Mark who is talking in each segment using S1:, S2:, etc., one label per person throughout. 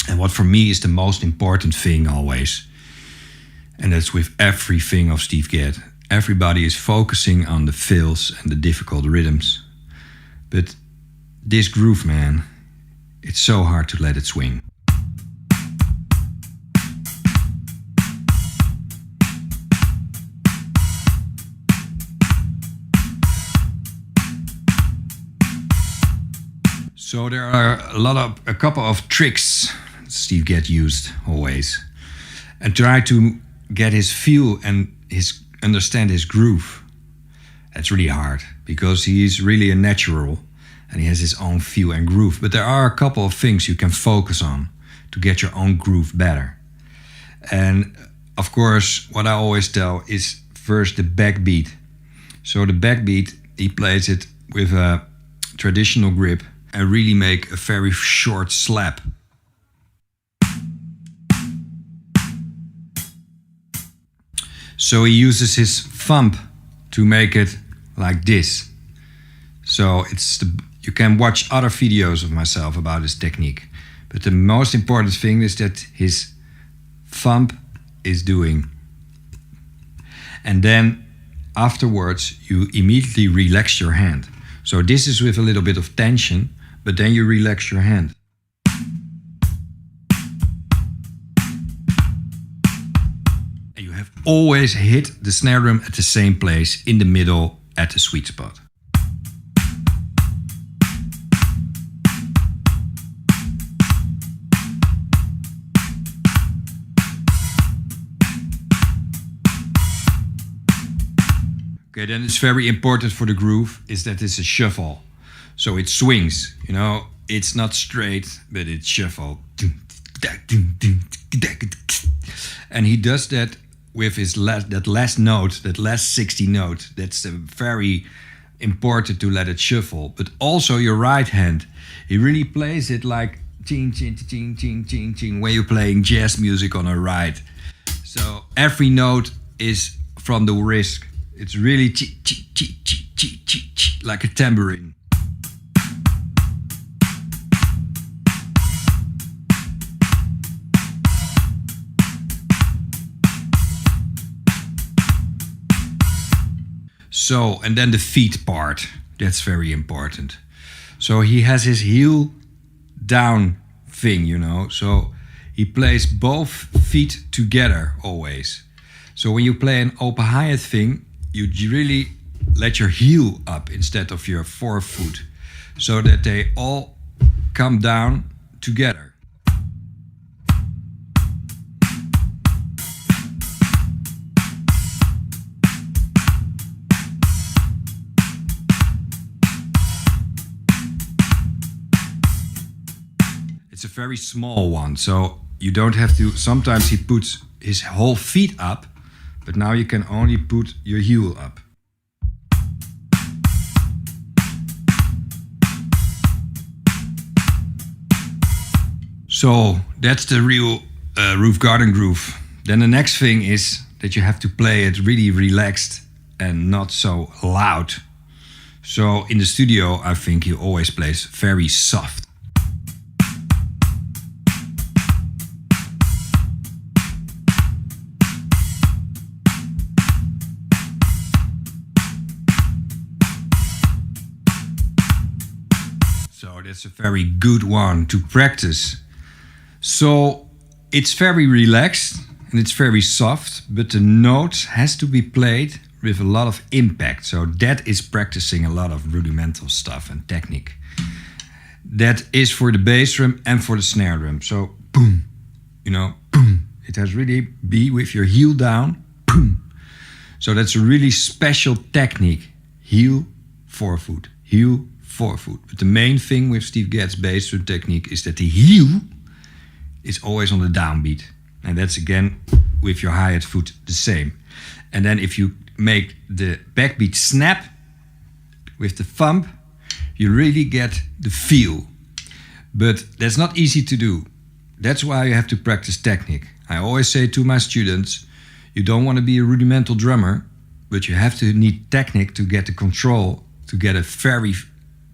S1: And what for me is the most important thing always, and that's with everything of Steve Gadd. Everybody is focusing on the fills and the difficult rhythms. But this groove, man, it's so hard to let it swing. So there are a couple of tricks Steve Gadd used always, and try to get his feel and understand his groove. That's really hard because he's really a natural and he has his own feel and groove. But there are a couple of things you can focus on to get your own groove better. And of course, what I always tell is first the backbeat. So the backbeat, he plays it with a traditional grip and really make a very short slap. So he uses his thumb to make it like this. So you can watch other videos of myself about this technique. But the most important thing is that his thumb is doing. And then afterwards you immediately relax your hand. So this is with a little bit of tension, but then you relax your hand. And you have always hit the snare drum at the same place, in the middle, at the sweet spot. Okay, then it's very important for the groove is that it's a shuffle. So it swings, you know, it's not straight, but it's shuffle. And he does that with his that last note, that last 60 note. That's very important to let it shuffle. But also your right hand, he really plays it like ching, ching, ching, ching, ching, ching, when you're playing jazz music on a ride. So every note is from the wrist. It's really chi, chi, chi, chi, chi, chi, chi, like a tambourine. So, and then the feet part, that's very important. So he has his heel down thing, you know. So he plays both feet together always. So when you play an open hi-hat thing, you really let your heel up instead of your forefoot, so that they all come down together. It's a very small one, so you don't have to. Sometimes he puts his whole feet up, but now you can only put your heel up. So that's the real roof garden groove. Then the next thing is that you have to play it really relaxed and not so loud. So in the studio, I think he always plays very soft. So that's a very good one to practice. So it's very relaxed and it's very soft, but the note has to be played with a lot of impact. So that is practicing a lot of rudimental stuff and technique. That is for the bass drum and for the snare drum. So boom, you know, boom. It has really be with your heel down, boom. So that's a really special technique. Heel, forefoot, heel, forefoot. But the main thing with Steve Gadd's bass drum technique is that the heel is always on the downbeat. And that's again with your hi-hat foot the same. And then if you make the backbeat snap with the thumb, you really get the feel. But that's not easy to do. That's why you have to practice technique. I always say to my students, you don't want to be a rudimental drummer, but you have to need technique to get the control, to get a very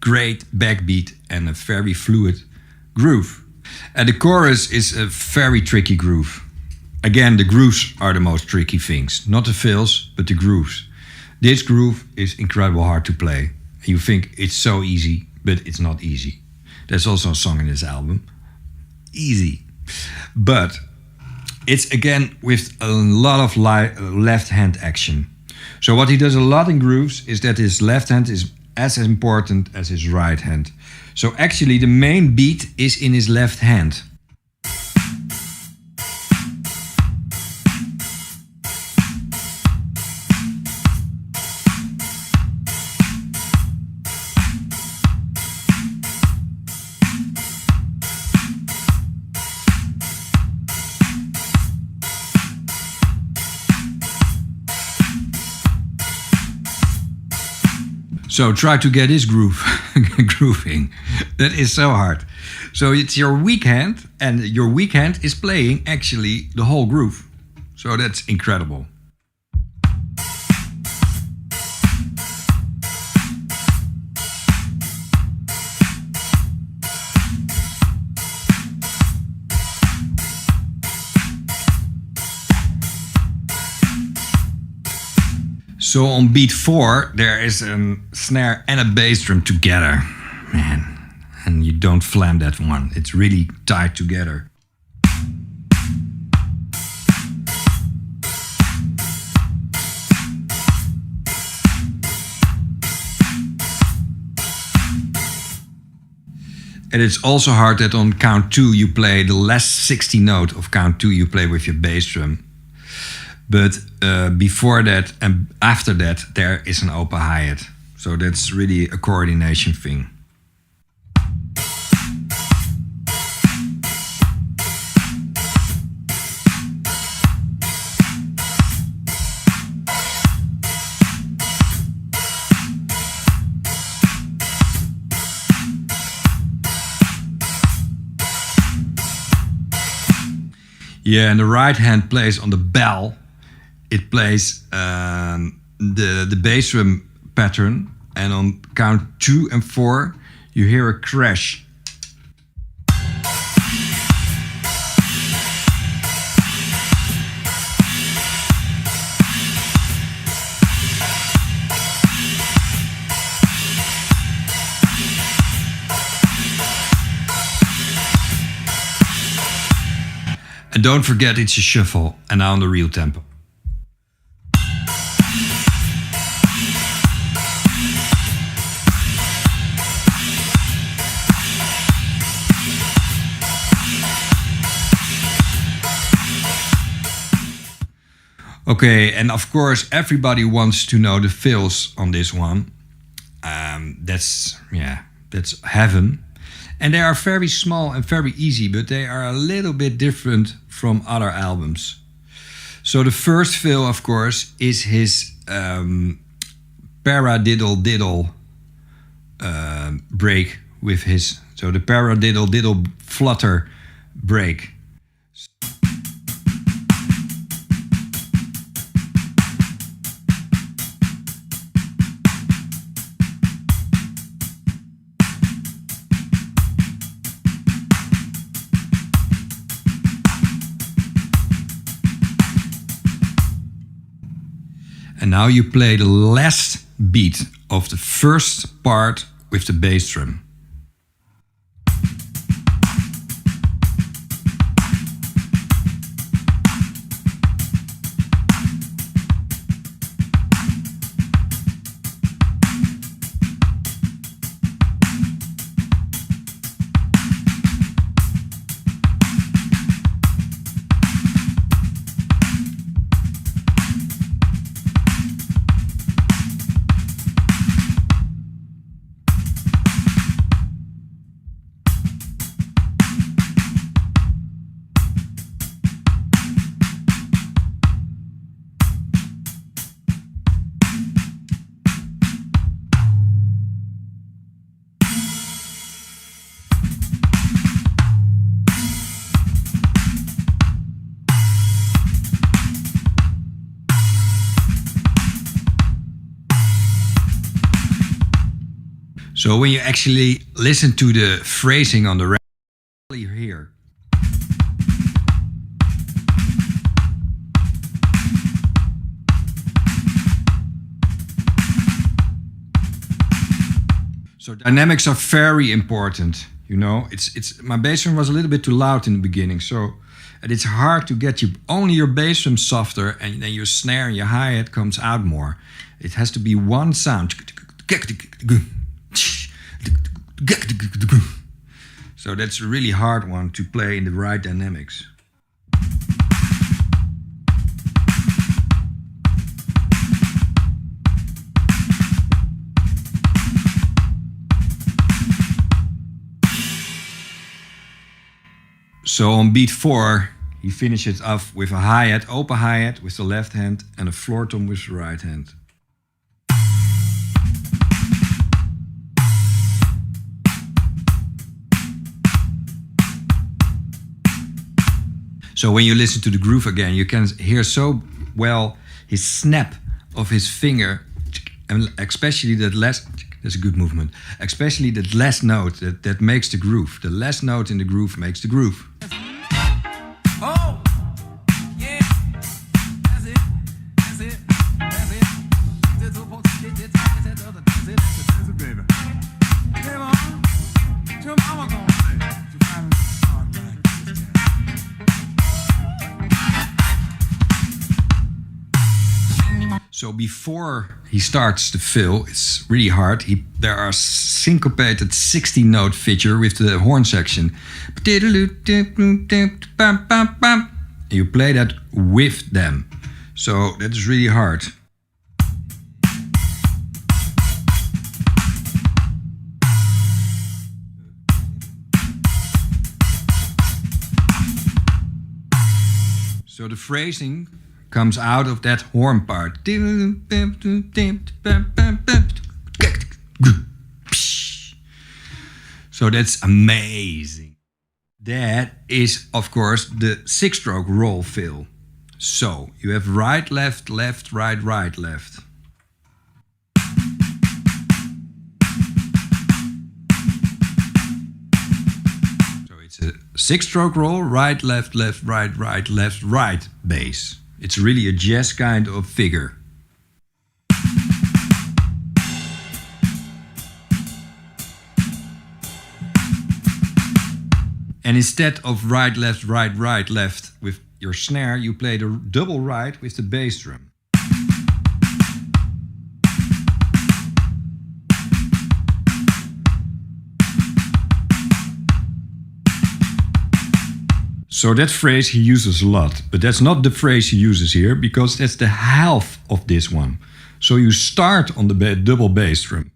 S1: great backbeat and a very fluid groove. And the chorus is a very tricky groove. Again, the grooves are the most tricky things. Not the fills, but the grooves. This groove is incredibly hard to play. You think it's so easy, but it's not easy. There's also a song in this album. Easy. But it's again with a lot of left hand action. So what he does a lot in grooves is that his left hand is as important as his right hand. So actually the main beat is in his left hand. So try to get his grooving. That is so hard. So it's your weak hand, and your weak hand is playing actually the whole groove. So that's incredible. So on beat 4, there is a snare and a bass drum together. Man, and you don't flam that one. It's really tied together. And it's also hard that on count 2 you play the last 60 note of count 2 you play with your bass drum. But before that and after that, there is an open hi-hat. So that's really a coordination thing. Yeah, and the right hand plays on the bell. It plays the bass drum pattern, and on count 2 and 4 you hear a crash. And don't forget it's a shuffle, and now on the real tempo. Okay, and of course everybody wants to know the fills on this one. That's heaven. And they are very small and very easy, but they are a little bit different from other albums. So the first fill, of course, is his paradiddle-diddle break with his... So the paradiddle-diddle flutter break. And now you play the last beat of the first part with the bass drum. So when you actually listen to the phrasing on the record, you hear So dynamics are very important. You know, it's my bass drum was a little bit too loud in the beginning, so and it's hard to get only your bass drum softer, and then your snare and your hi-hat comes out more. It has to be one sound. So that's a really hard one to play in the right dynamics. So on beat 4, he finishes off with a hi-hat, open hi-hat with the left hand and a floor tom with the right hand. So when you listen to the groove again, you can hear so well his snap of his finger, and especially that last, that's a good movement, especially that last note that makes the groove. The last note in the groove makes the groove.
S2: Oh, yeah, that's it, that's it, that's it. That's it, baby. Hey, mama, your mama gonna say, you finally start like this time.
S1: So before he starts the fill, it's really hard. There are syncopated 16-note figure with the horn section. You play that with them. So that is really hard. So the phrasing comes out of that horn part. So that's amazing. That is, of course, the 6-stroke roll fill. So you have right, left, left, right, right, left. So it's a 6-stroke roll, right, left, left, right, right, left, right bass. It's really a jazz kind of figure. And instead of right, left, right, right, left with your snare, you play the double right with the bass drum. So that phrase he uses a lot, but that's not the phrase he uses here, because that's the half of this one. So you start on the double bass drum.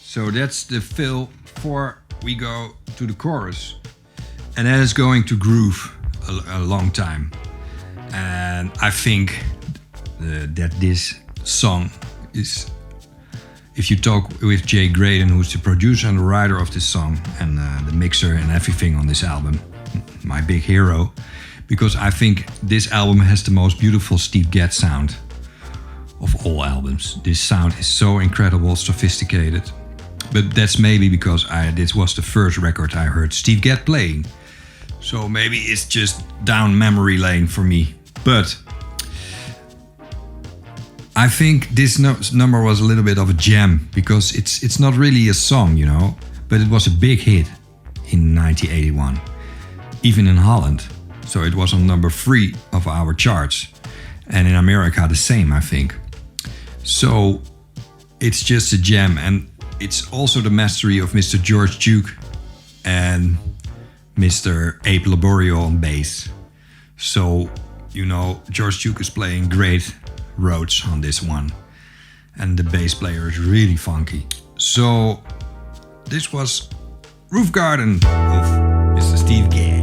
S1: So that's the fill before we go to the chorus. And that is going to groove a long time. And I think that this song is, if you talk with Jay Graydon, who's the producer and the writer of this song, and the mixer and everything on this album, my big hero, because I think this album has the most beautiful Steve Gadd sound of all albums. This sound is so incredible, sophisticated. But that's maybe because this was the first record I heard Steve Gadd playing. So maybe it's just down memory lane for me. But I think this number was a little bit of a jam, because it's not really a song, you know, but it was a big hit in 1981, even in Holland. So it was on number 3 of our charts, and in America the same, I think. So it's just a jam, and it's also the mastery of Mr. George Duke and Mr. Abe Laborio on bass. So, you know, George Duke is playing great Rhodes on this one, and the bass player is really funky. So this was Roof Garden of Mr. Steve Gadd.